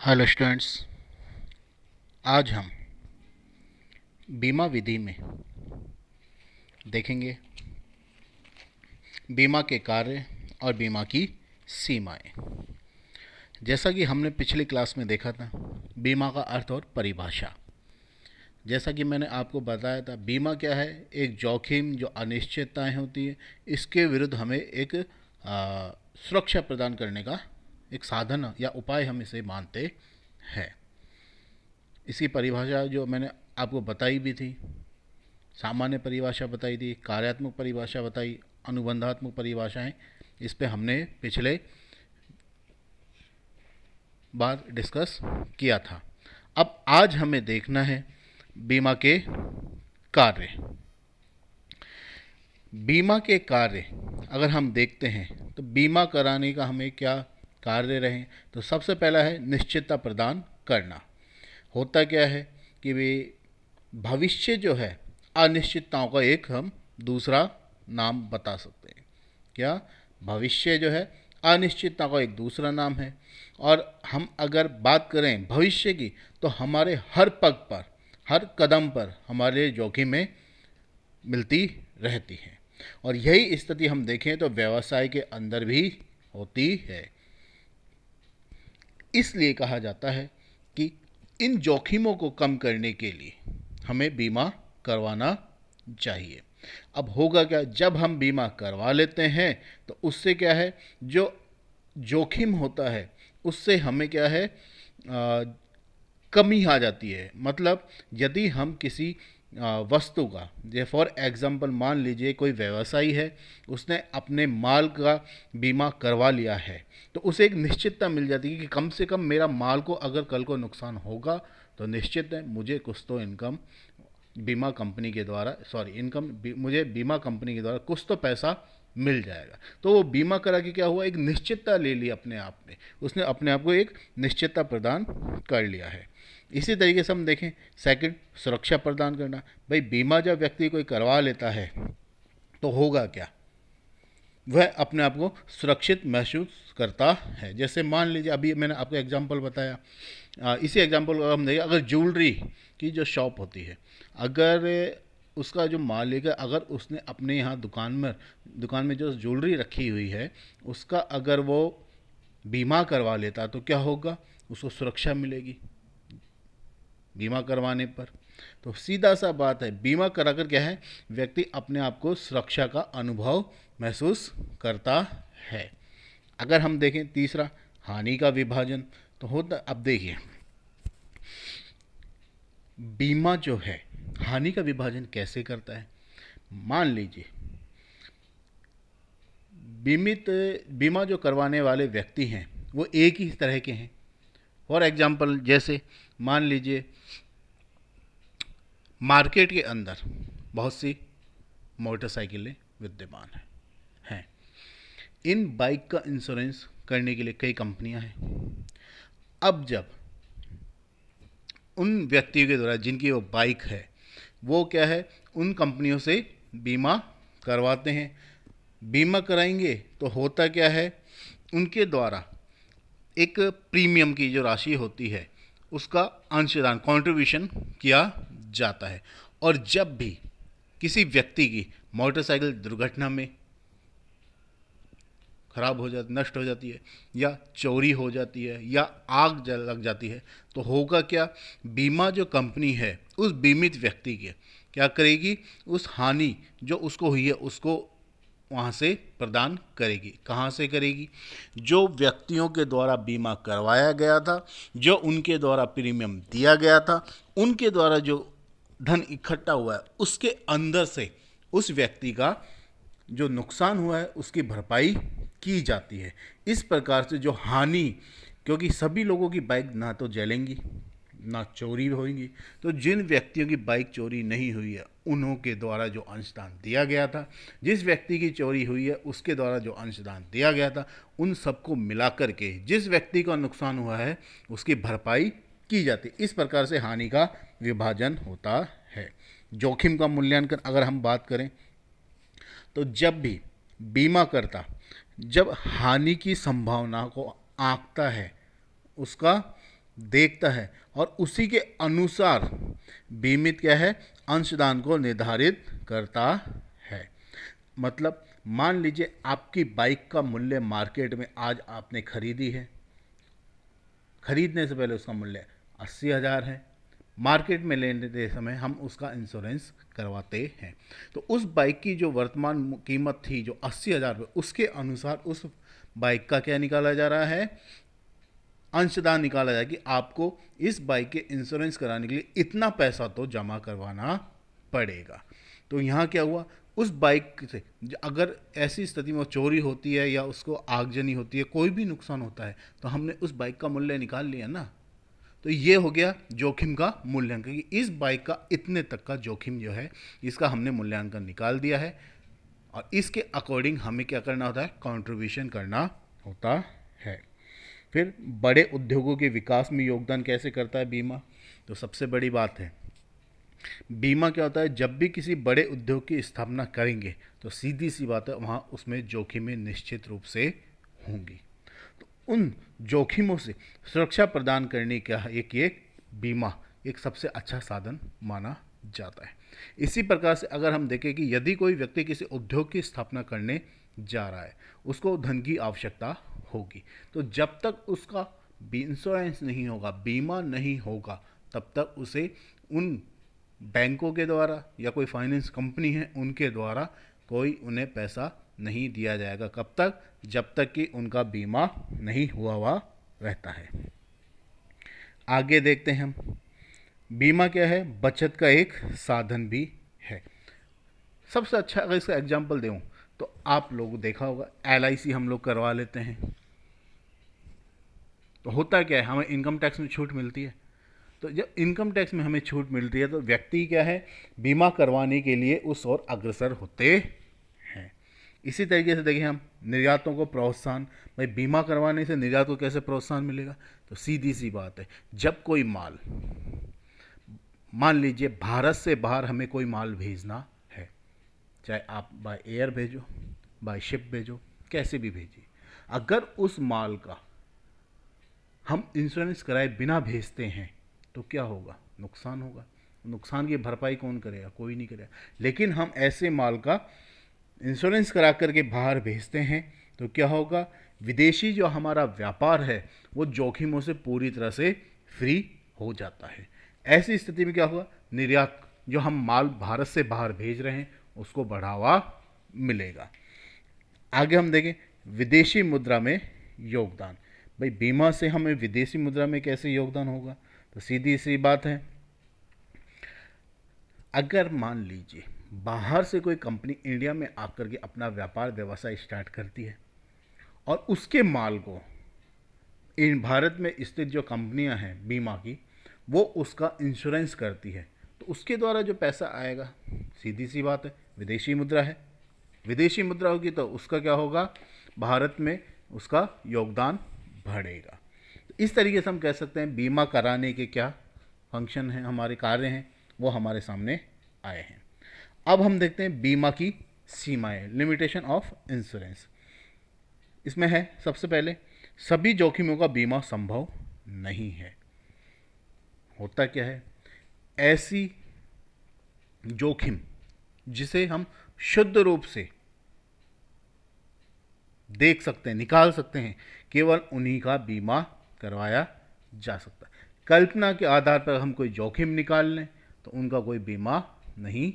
Hello students, आज हम बीमा विधि में देखेंगे बीमा के कार्य और बीमा की सीमाएं। जैसा कि हमने पिछली क्लास में देखा था, बीमा का अर्थ और परिभाषा। जैसा कि मैंने आपको बताया था, बीमा क्या है? एक जोखिम जो अनिश्चितताएं होती है, इसके विरुद्ध हमें एक सुरक्षा प्रदान करने का एक साधन या उपाय हम इसे मानते हैं। इसकी परिभाषा जो मैंने आपको बताई भी थी, सामान्य परिभाषा बताई थी, कार्यात्मक परिभाषा बताई, अनुबंधात्मक परिभाषाएं, इस पे हमने पिछले बार डिस्कस किया था। अब आज हमें देखना है बीमा के कार्य। बीमा के कार्य अगर हम देखते हैं तो बीमा कराने का हमें क्या कार्य रहे, तो सबसे पहला है निश्चितता प्रदान करना। होता क्या है कि वे भविष्य जो है अनिश्चितताओं का एक हम दूसरा नाम बता सकते हैं। क्या? भविष्य जो है अनिश्चितता का एक दूसरा नाम है। और हम अगर बात करें भविष्य की, तो हमारे हर पग पर, हर कदम पर हमारे जोखिमें मिलती रहती हैं। और यही स्थिति हम देखें तो व्यवसाय के अंदर भी होती है। इसलिए कहा जाता है कि इन जोखिमों को कम करने के लिए हमें बीमा करवाना चाहिए। अब होगा क्या? जब हम बीमा करवा लेते हैं तो उससे क्या है, जो जोखिम होता है उससे हमें क्या है, कमी आ जाती है। मतलब यदि हम किसी वस्तु का, जे फॉर एग्जांपल मान लीजिए कोई व्यवसायी है, उसने अपने माल का बीमा करवा लिया है, तो उसे एक निश्चितता मिल जाती है कि कम से कम मेरा माल को अगर कल को नुकसान होगा तो निश्चित है मुझे कुछ तो इनकम बीमा कंपनी के द्वारा, मुझे बीमा कंपनी के द्वारा कुछ तो पैसा मिल जाएगा। तो वो बीमा करा के क्या हुआ, एक निश्चितता ले ली अपने आप में, उसने अपने आप को एक निश्चितता प्रदान कर लिया है। इसी तरीके से हम देखें सेकंड, सुरक्षा प्रदान करना। भाई बीमा जब व्यक्ति कोई करवा लेता है तो होगा क्या, वह अपने आप को सुरक्षित महसूस करता है। जैसे मान लीजिए अभी मैंने आपको एग्जांपल बताया, इसी एग्जांपल को हम देखें, अगर ज्वेलरी की जो शॉप होती है, अगर उसका जो मालिक है, अगर उसने अपने यहाँ दुकान में जो ज्वेलरी रखी हुई है उसका अगर वो बीमा करवा लेता तो क्या होगा, उसको सुरक्षा मिलेगी बीमा करवाने पर। तो सीधा सा बात है, बीमा कराकर क्या है, व्यक्ति अपने आप को सुरक्षा का अनुभव महसूस करता है। अगर हम देखें तीसरा, हानि का विभाजन, तो होता, अब देखिए बीमा जो है हानि का विभाजन कैसे करता है। मान लीजिए बीमा जो करवाने वाले व्यक्ति हैं वो एक ही तरह के हैं। फॉर एग्जाम्पल, जैसे मान लीजिए मार्केट के अंदर बहुत सी मोटरसाइकिलें विद्यमान हैं। इन बाइक का इंश्योरेंस करने के लिए कई कंपनियां हैं। अब जब उन व्यक्तियों के द्वारा जिनकी वो बाइक है, वो क्या है, उन कंपनियों से बीमा करवाते हैं, बीमा कराएंगे तो होता क्या है, उनके द्वारा एक प्रीमियम की जो राशि होती है उसका अंशदान, कंट्रीब्यूशन किया जाता है। और जब भी किसी व्यक्ति की मोटरसाइकिल दुर्घटना में खराब हो जाती, नष्ट हो जाती है, या चोरी हो जाती है, या आग लग जाती है, तो होगा क्या, बीमा जो कंपनी है उस बीमित व्यक्ति के क्या करेगी, उस हानि जो उसको हुई है उसको वहाँ से प्रदान करेगी। कहाँ से करेगी? जो व्यक्तियों के द्वारा बीमा करवाया गया था, जो उनके द्वारा प्रीमियम दिया गया था, उनके द्वारा जो धन इकट्ठा हुआ है उसके अंदर से उस व्यक्ति का जो नुकसान हुआ है उसकी भरपाई की जाती है। इस प्रकार से जो हानि, क्योंकि सभी लोगों की बाइक ना तो जलेंगी ना चोरी होगी, तो जिन व्यक्तियों की बाइक चोरी नहीं हुई है उन्हों के द्वारा जो अंशदान दिया गया था, जिस व्यक्ति की चोरी हुई है उसके द्वारा जो अंशदान दिया गया था, उन सबको मिलाकर के जिस व्यक्ति का नुकसान हुआ है उसकी भरपाई की जाती है। इस प्रकार से हानि का विभाजन होता है। जोखिम का मूल्यांकन अगर हम बात करें तो जब भी बीमा करता जब हानि की संभावना को आंकता है, उसका देखता है और उसी के अनुसार बीमित क्या है, अंशदान को निर्धारित करता है। मतलब मान लीजिए आपकी बाइक का मूल्य मार्केट में आज आपने खरीदी है, खरीदने से पहले उसका मूल्य 80,000 है, मार्केट में लेने के समय हम उसका इंश्योरेंस करवाते हैं, तो उस बाइक की जो वर्तमान कीमत थी जो 80,000 रुपये, उसके अनुसार उस बाइक का क्या निकाला जा रहा है, अंशदान निकाला जाए कि आपको इस बाइक के इंश्योरेंस कराने के लिए इतना पैसा तो जमा करवाना पड़ेगा। तो यहाँ क्या हुआ, उस बाइक से अगर ऐसी स्थिति में चोरी होती है या उसको आगजनी होती है, कोई भी नुकसान होता है, तो हमने उस बाइक का मूल्य निकाल लिया ना। तो ये हो गया जोखिम का मूल्यांकन कि इस बाइक का इतने तक का जोखिम जो है इसका हमने मूल्यांकन निकाल दिया है, और इसके अकॉर्डिंग हमें क्या करना होता है, कंट्रीब्यूशन करना होता है। फिर बड़े उद्योगों के विकास में योगदान कैसे करता है बीमा, तो सबसे बड़ी बात है बीमा क्या होता है, जब भी किसी बड़े उद्योग की स्थापना करेंगे तो सीधी सी बात है वहाँ उसमें जोखिमें निश्चित रूप से होंगी। तो उन जोखिमों से सुरक्षा प्रदान करने का एक बीमा एक सबसे अच्छा साधन माना जाता है। इसी प्रकार से अगर हम देखें कि यदि कोई व्यक्ति किसी उद्योग की स्थापना करने जा रहा है, उसको धन की आवश्यकता होगी, तो जब तक उसका इंश्योरेंस नहीं होगा, बीमा नहीं होगा, तब तक उसे उन बैंकों के द्वारा या कोई फाइनेंस कंपनी है उनके द्वारा कोई उन्हें पैसा नहीं दिया जाएगा। कब तक, जब तक कि उनका बीमा नहीं हुआ रहता है। आगे देखते हैं हम, बीमा क्या है, बचत का एक साधन भी है। सबसे अच्छा अगर इसका एग्जाम्पल दूँ तो आप लोग देखा होगा LIC हम लोग करवा लेते हैं, तो होता क्या है, हमें इनकम टैक्स में छूट मिलती है। तो जब इनकम टैक्स में हमें छूट मिलती है तो व्यक्ति क्या है, बीमा करवाने के लिए उस ओर अग्रसर होते हैं। इसी तरीके से देखिए हम निर्यातों को प्रोत्साहन, भाई बीमा करवाने से निर्यात को कैसे प्रोत्साहन मिलेगा, तो सीधी सी बात है, जब कोई माल, मान लीजिए भारत से बाहर हमें कोई माल भेजना है, चाहे आप बाय एयर भेजो, बाय शिप भेजो, कैसे भी भेजिए, अगर उस माल का हम इंश्योरेंस कराए बिना भेजते हैं तो क्या होगा, नुकसान होगा। नुकसान की भरपाई कौन करेगा, कोई नहीं करेगा। लेकिन हम ऐसे माल का इंश्योरेंस करा करके बाहर भेजते हैं तो क्या होगा, विदेशी जो हमारा व्यापार है वो जोखिमों से पूरी तरह से फ्री हो जाता है। ऐसी स्थिति में क्या होगा, निर्यात, जो हम माल भारत से बाहर भेज रहे हैं उसको बढ़ावा मिलेगा। आगे हम देखें विदेशी मुद्रा में योगदान। भाई बीमा से हमें विदेशी मुद्रा में कैसे योगदान होगा, तो सीधी सी बात है, अगर मान लीजिए बाहर से कोई कंपनी इंडिया में आकर के अपना व्यापार व्यवसाय स्टार्ट करती है और उसके माल को इन भारत में स्थित जो कंपनियां हैं बीमा की, वो उसका इंश्योरेंस करती है, तो उसके द्वारा जो पैसा आएगा, सीधी सी बात है, विदेशी मुद्रा है, विदेशी मुद्रा होगी तो उसका क्या होगा, भारत में उसका योगदान बढ़ेगा। इस तरीके से हम कह सकते हैं बीमा कराने के क्या फंक्शन हैं, हमारे कार्य हैं, वो हमारे सामने आए हैं। अब हम देखते हैं बीमा की सीमाएं, लिमिटेशन ऑफ इंश्योरेंस। इसमें है सबसे पहले, सभी जोखिमों का बीमा संभव नहीं है। होता क्या है, ऐसी जोखिम जिसे हम शुद्ध रूप से देख सकते हैं, निकाल सकते हैं, केवल उन्हीं का बीमा करवाया जा सकता है। कल्पना के आधार पर हम कोई जोखिम निकाल लें तो उनका कोई बीमा नहीं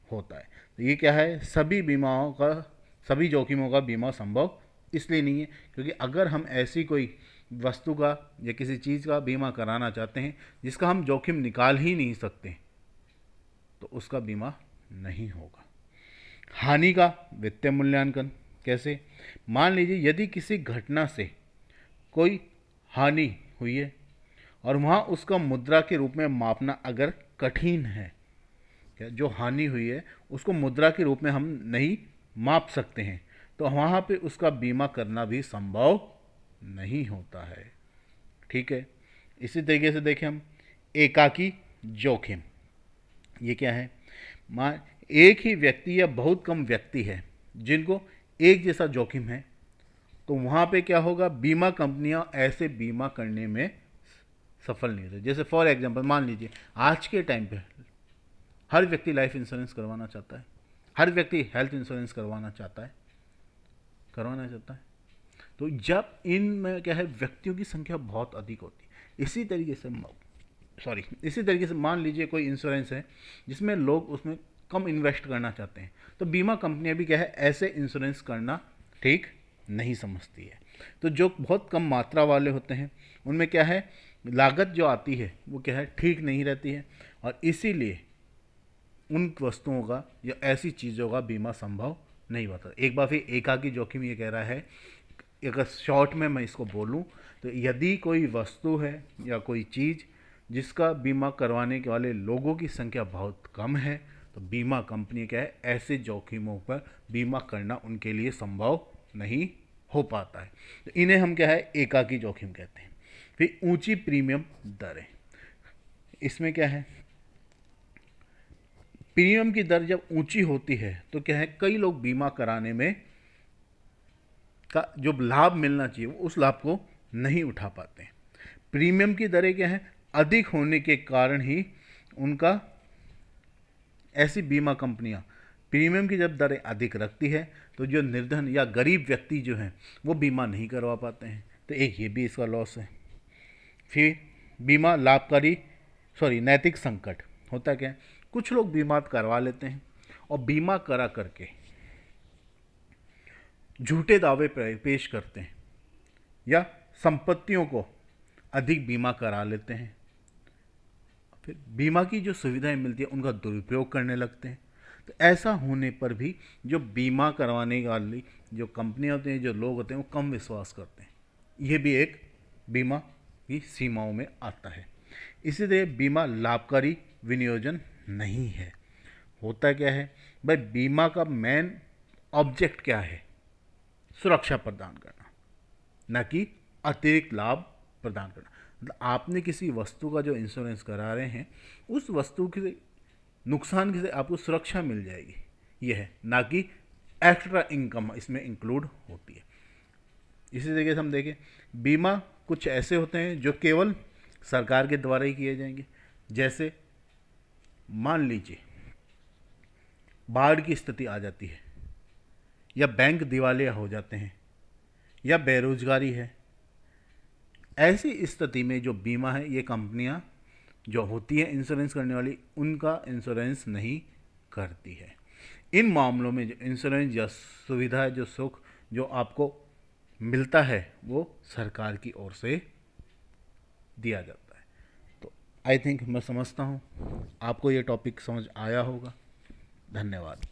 होता है। तो ये क्या है, सभी जोखिमों का बीमा संभव इसलिए नहीं है क्योंकि अगर हम ऐसी कोई वस्तु का या किसी चीज़ का बीमा कराना चाहते हैं जिसका हम जोखिम निकाल ही नहीं सकते, तो उसका बीमा नहीं होगा। हानि का वित्तीय मूल्यांकन कैसे, मान लीजिए यदि किसी घटना से कोई हानि हुई है और वहाँ उसका मुद्रा के रूप में मापना अगर कठिन है, क्या जो हानि हुई है उसको मुद्रा के रूप में हम नहीं माप सकते हैं, तो वहाँ पे उसका बीमा करना भी संभव नहीं होता है। ठीक है, इसी तरीके से देखें हम एकाकी जोखिम। ये क्या है, मान एक ही व्यक्ति या बहुत कम व्यक्ति है जिनको एक जैसा जोखिम है, तो वहाँ पे क्या होगा, बीमा कंपनियां ऐसे बीमा करने में सफल नहीं होते। जैसे फॉर एग्जांपल मान लीजिए आज के टाइम पे हर व्यक्ति लाइफ इंश्योरेंस करवाना चाहता है, हर व्यक्ति हेल्थ इंश्योरेंस करवाना चाहता है। तो जब इनमें क्या है, व्यक्तियों की संख्या बहुत अधिक होती है। इसी तरीके से मान लीजिए कोई इंश्योरेंस है जिसमें लोग उसमें कम इन्वेस्ट करना चाहते हैं, तो बीमा कंपनियां भी क्या है, ऐसे इंश्योरेंस करना ठीक नहीं समझती है। तो जो बहुत कम मात्रा वाले होते हैं उनमें क्या है, लागत जो आती है वो क्या है, ठीक नहीं रहती है, और इसीलिए उन वस्तुओं का या ऐसी चीज़ों का बीमा संभव नहीं होता। एक बार फिर एकाकी जोखिम ये कह रहा है, अगर शॉर्ट में मैं इसको बोलूं तो यदि कोई वस्तु है या कोई चीज़ जिसका बीमा करवाने के वाले लोगों की संख्या बहुत कम है, तो बीमा कंपनी क्या है, ऐसे जोखिमों पर बीमा करना उनके लिए संभव नहीं हो पाता है। तो इन्हें हम क्या है, एकाकी जोखिम कहते हैं। फिर ऊंची प्रीमियम दरें, इसमें क्या है, प्रीमियम की दर जब ऊंची होती है तो क्या है, कई लोग बीमा कराने में का जो लाभ मिलना चाहिए उस लाभ को नहीं उठा पाते हैं। प्रीमियम की दरें क्या है, अधिक होने के कारण ही उनका ऐसी बीमा कंपनियां प्रीमियम की जब दरें अधिक रखती है तो जो निर्धन या गरीब व्यक्ति जो हैं वो बीमा नहीं करवा पाते हैं। तो एक ये भी इसका लॉस है। फिर बीमा नैतिक संकट होता क्या है, कुछ लोग बीमा करवा लेते हैं और बीमा करा करके झूठे दावे पेश करते हैं या संपत्तियों को अधिक बीमा करा लेते हैं। फिर बीमा की जो सुविधाएं मिलती है उनका दुरुपयोग करने लगते हैं। तो ऐसा होने पर भी जो बीमा करवाने वाली जो कंपनियां होती हैं, जो लोग होते हैं, वो कम विश्वास करते हैं। ये भी एक बीमा की सीमाओं में आता है। इसीलिए बीमा लाभकारी विनियोजन नहीं है। होता क्या है भाई, बीमा का मेन ऑब्जेक्ट क्या है, सुरक्षा प्रदान करना, न कि अतिरिक्त लाभ प्रदान करना। मतलब आपने किसी वस्तु का जो इंश्योरेंस करा रहे हैं, उस वस्तु के नुकसान से आपको सुरक्षा मिल जाएगी, यह है, ना कि एक्स्ट्रा इनकम इसमें इंक्लूड होती है। इसी तरीके से हम देखें, बीमा कुछ ऐसे होते हैं जो केवल सरकार के द्वारा ही किए जाएंगे। जैसे मान लीजिए बाढ़ की स्थिति आ जाती है, या बैंक दिवालिया हो जाते हैं, या बेरोजगारी है, ऐसी स्थिति में जो बीमा है, ये कंपनियां जो होती है इंश्योरेंस करने वाली, उनका इंश्योरेंस नहीं करती है। इन मामलों में जो इंश्योरेंस या सुविधा, जो सुख जो आपको मिलता है, वो सरकार की ओर से दिया जाता है। तो आई थिंक, मैं समझता हूँ आपको ये टॉपिक समझ आया होगा। धन्यवाद।